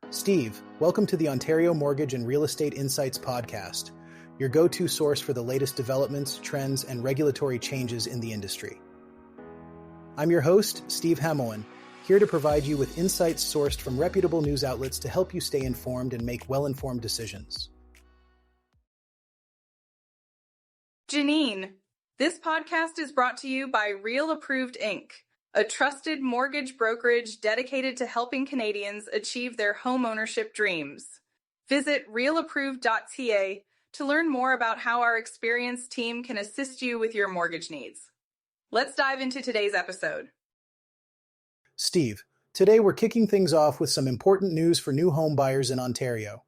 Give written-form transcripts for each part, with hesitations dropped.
Steve, welcome to the Ontario Mortgage and Real Estate Insights podcast, your go-to source for the latest developments, trends, and regulatory changes in the industry. I'm your host, Steve Hamelin, here to provide you with insights sourced from reputable news outlets to help you stay informed and make well-informed decisions. Janine, this podcast is brought to you by Real Approved Inc., a trusted mortgage brokerage dedicated to helping Canadians achieve their home ownership dreams. Visit realapproved.ca to learn more about how our experienced team can assist you with your mortgage needs. Let's dive into today's episode. Steve, today we're kicking things off with some important news for new home buyers in Ontario.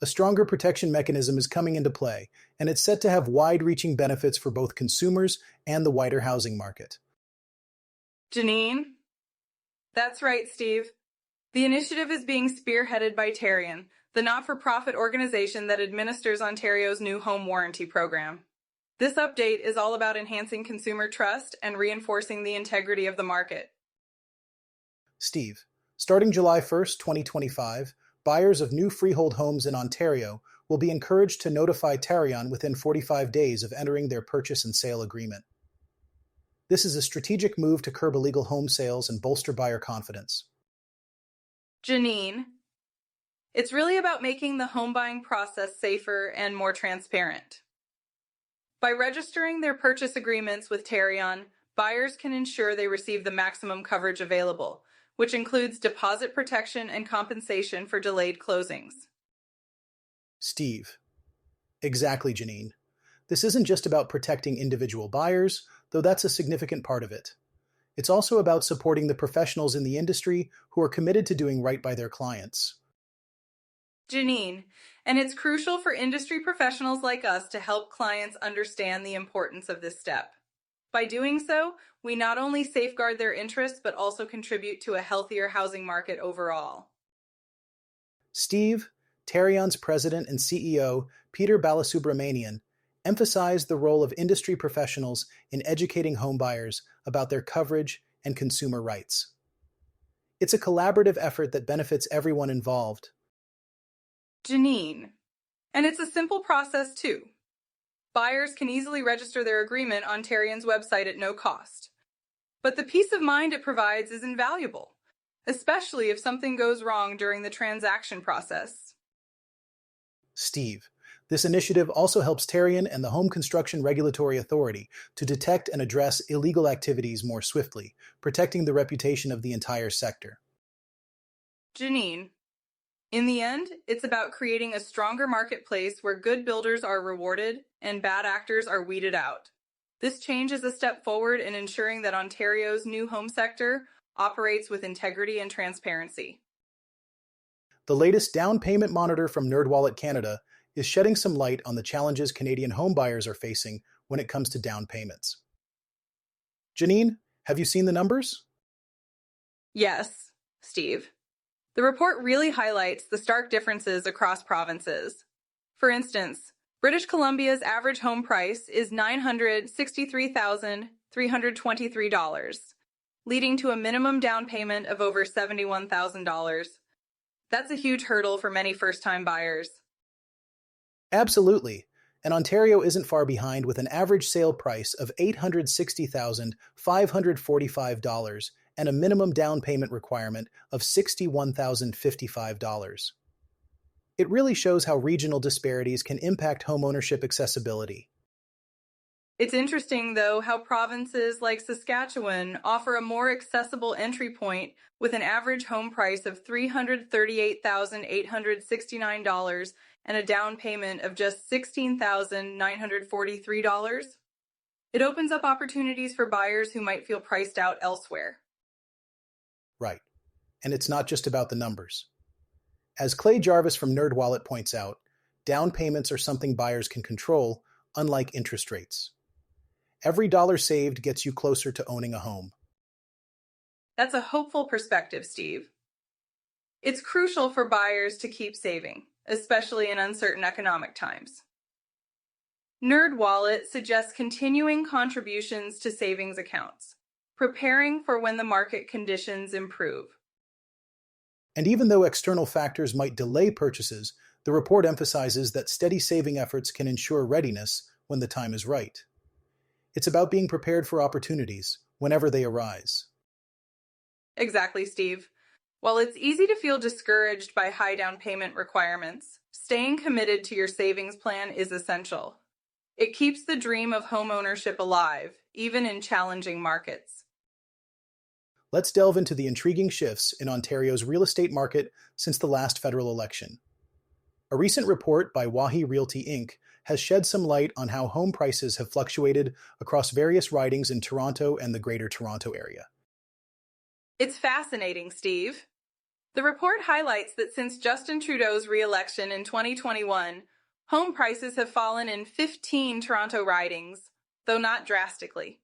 A stronger protection mechanism is coming into play, and it's set to have wide-reaching benefits for both consumers and the wider housing market. Janine? That's right, Steve. The initiative is being spearheaded by Tarion, the not-for-profit organization that administers Ontario's new home warranty program. This update is all about enhancing consumer trust and reinforcing the integrity of the market. Steve, starting July 1st, 2025, buyers of new freehold homes in Ontario will be encouraged to notify Tarion within 45 days of entering their purchase and sale agreement. This is a strategic move to curb illegal home sales and bolster buyer confidence. Janine, it's really about making the home buying process safer and more transparent. By registering their purchase agreements with Tarion, buyers can ensure they receive the maximum coverage available, which includes deposit protection and compensation for delayed closings. Steve. Exactly, Janine. This isn't just about protecting individual buyers, though that's a significant part of it. It's also about supporting the professionals in the industry who are committed to doing right by their clients. Janine, and it's crucial for industry professionals like us to help clients understand the importance of this step. By doing so, we not only safeguard their interests, but also contribute to a healthier housing market overall. Steve, Tarion's president and CEO, Peter Balasubramanian, emphasized the role of industry professionals in educating homebuyers about their coverage and consumer rights. It's a collaborative effort that benefits everyone involved. Janine, and it's a simple process too. Buyers can easily register their agreement on Tarion's website at no cost. But the peace of mind it provides is invaluable, especially if something goes wrong during the transaction process. Steve, this initiative also helps Tarion and the Home Construction Regulatory Authority to detect and address illegal activities more swiftly, protecting the reputation of the entire sector. Janine, in the end, it's about creating a stronger marketplace where good builders are rewarded and bad actors are weeded out. This change is a step forward in ensuring that Ontario's new home sector operates with integrity and transparency. The latest down payment monitor from NerdWallet Canada is shedding some light on the challenges Canadian homebuyers are facing when it comes to down payments. Janine, have you seen the numbers? Yes, Steve. The report really highlights the stark differences across provinces. For instance, British Columbia's average home price is $963,323, leading to a minimum down payment of over $71,000. That's a huge hurdle for many first-time buyers. Absolutely, and Ontario isn't far behind with an average sale price of $860,545 and a minimum down payment requirement of $61,055. It really shows how regional disparities can impact homeownership accessibility. It's interesting, though, how provinces like Saskatchewan offer a more accessible entry point with an average home price of $338,869 and a down payment of just $16,943. It opens up opportunities for buyers who might feel priced out elsewhere. Right. And it's not just about the numbers. As Clay Jarvis from NerdWallet points out, down payments are something buyers can control, unlike interest rates. Every dollar saved gets you closer to owning a home. That's a hopeful perspective, Steve. It's crucial for buyers to keep saving, especially in uncertain economic times. NerdWallet suggests continuing contributions to savings accounts, preparing for when the market conditions improve. And even though external factors might delay purchases, the report emphasizes that steady saving efforts can ensure readiness when the time is right. It's about being prepared for opportunities whenever they arise. Exactly, Steve. While it's easy to feel discouraged by high down payment requirements, staying committed to your savings plan is essential. It keeps the dream of homeownership alive, even in challenging markets. Let's delve into the intriguing shifts in Ontario's real estate market since the last federal election. A recent report by Wahi Realty Inc. has shed some light on how home prices have fluctuated across various ridings in Toronto and the Greater Toronto Area. It's fascinating, Steve. The report highlights that since Justin Trudeau's re-election in 2021, home prices have fallen in 15 Toronto ridings, though not drastically.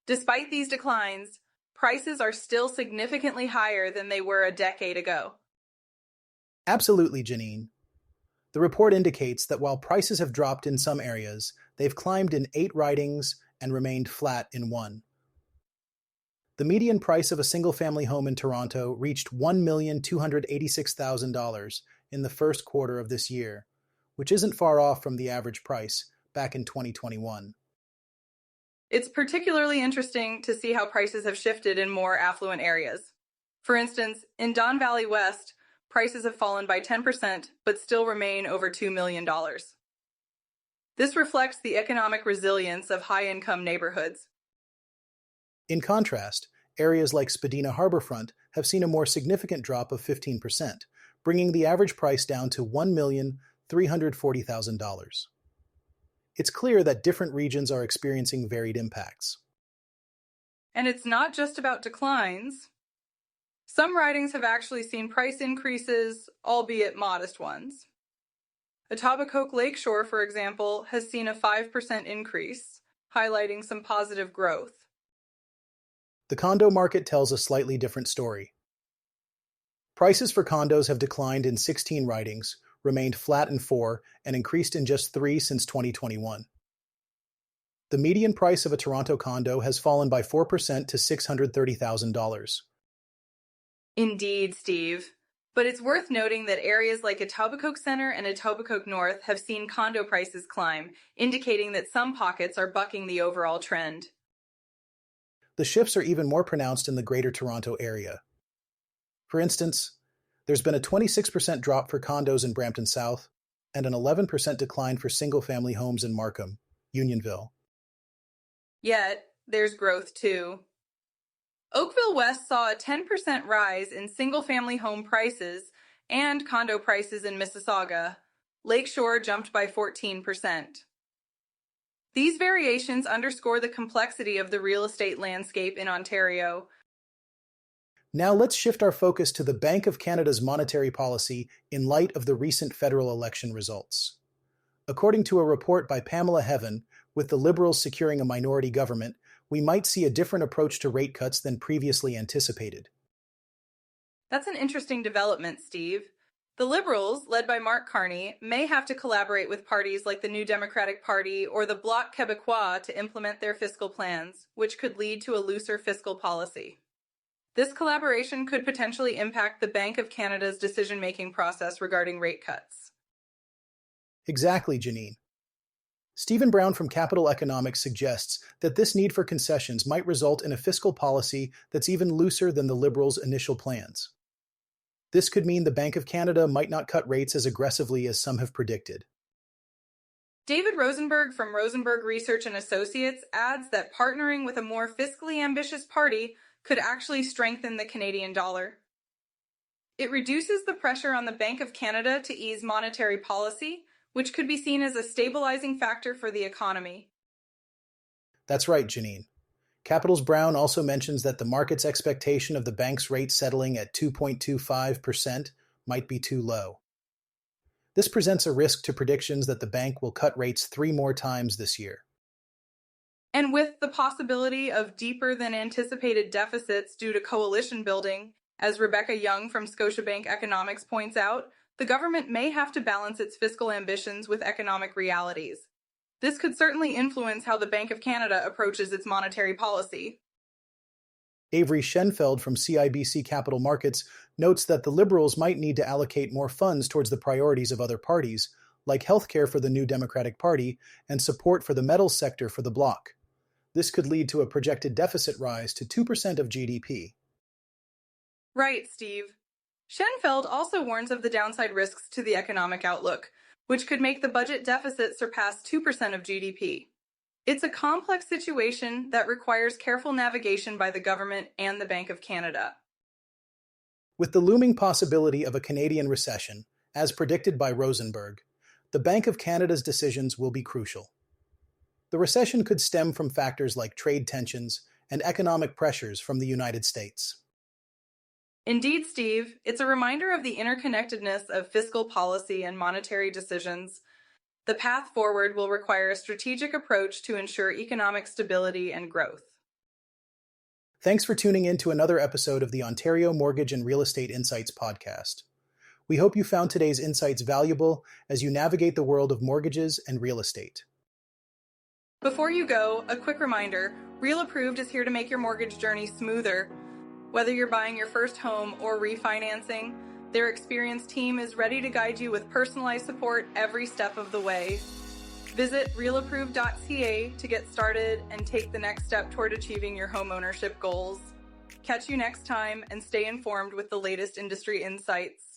Despite these declines, prices are still significantly higher than they were a decade ago. Absolutely, Janine. The report indicates that while prices have dropped in some areas, they've climbed in 8 ridings and remained flat in 1. The median price of a single-family home in Toronto reached $1,286,000 in the first quarter of this year, which isn't far off from the average price back in 2021. It's particularly interesting to see how prices have shifted in more affluent areas. For instance, in Don Valley West, prices have fallen by 10%, but still remain over $2 million. This reflects the economic resilience of high-income neighborhoods. In contrast, areas like Spadina Harbourfront have seen a more significant drop of 15%, bringing the average price down to $1,340,000. It's clear that different regions are experiencing varied impacts. And it's not just about declines. Some ridings have actually seen price increases, albeit modest ones. Etobicoke Lakeshore, for example, has seen a 5% increase, highlighting some positive growth. The condo market tells a slightly different story. Prices for condos have declined in 16 ridings, remained flat in 4, and increased in just 3 since 2021. The median price of a Toronto condo has fallen by 4% to $630,000. Indeed, Steve. But it's worth noting that areas like Etobicoke Centre and Etobicoke North have seen condo prices climb, indicating that some pockets are bucking the overall trend. The shifts are even more pronounced in the Greater Toronto Area. For instance, there's been a 26% drop for condos in Brampton South and an 11% decline for single-family homes in Markham, Unionville. Yet, there's growth too. Oakville West saw a 10% rise in single-family home prices and condo prices in Mississauga. Lakeshore jumped by 14%. These variations underscore the complexity of the real estate landscape in Ontario. Now let's shift our focus to the Bank of Canada's monetary policy in light of the recent federal election results. According to a report by Pamela Heaven, with the Liberals securing a minority government, we might see a different approach to rate cuts than previously anticipated. That's an interesting development, Steve. The Liberals, led by Mark Carney, may have to collaborate with parties like the New Democratic Party or the Bloc Québécois to implement their fiscal plans, which could lead to a looser fiscal policy. This collaboration could potentially impact the Bank of Canada's decision-making process regarding rate cuts. Exactly, Janine. Stephen Brown from Capital Economics suggests that this need for concessions might result in a fiscal policy that's even looser than the Liberals' initial plans. This could mean the Bank of Canada might not cut rates as aggressively as some have predicted. David Rosenberg from Rosenberg Research and Associates adds that partnering with a more fiscally ambitious party could actually strengthen the Canadian dollar. It reduces the pressure on the Bank of Canada to ease monetary policy, which could be seen as a stabilizing factor for the economy. That's right, Janine. Capital's Brown also mentions that the market's expectation of the bank's rate settling at 2.25% might be too low. This presents a risk to predictions that the bank will cut rates 3 more times this year. And with the possibility of deeper than anticipated deficits due to coalition building, as Rebecca Young from Scotiabank Economics points out, the government may have to balance its fiscal ambitions with economic realities. This could certainly influence how the Bank of Canada approaches its monetary policy. Avery Schenfeld from CIBC Capital Markets notes that the Liberals might need to allocate more funds towards the priorities of other parties, like healthcare for the New Democratic Party and support for the metals sector for the bloc. This could lead to a projected deficit rise to 2% of GDP. Right, Steve. Schenfeld also warns of the downside risks to the economic outlook, which could make the budget deficit surpass 2% of GDP. It's a complex situation that requires careful navigation by the government and the Bank of Canada. With the looming possibility of a Canadian recession, as predicted by Rosenberg, the Bank of Canada's decisions will be crucial. The recession could stem from factors like trade tensions and economic pressures from the United States. Indeed, Steve, it's a reminder of the interconnectedness of fiscal policy and monetary decisions. The path forward will require a strategic approach to ensure economic stability and growth. Thanks for tuning in to another episode of the Ontario Mortgage and Real Estate Insights podcast. We hope you found today's insights valuable as you navigate the world of mortgages and real estate. Before you go, a quick reminder, Real Approved is here to make your mortgage journey smoother. Whether you're buying your first home or refinancing, their experienced team is ready to guide you with personalized support every step of the way. Visit realapproved.ca to get started and take the next step toward achieving your homeownership goals. Catch you next time and stay informed with the latest industry insights.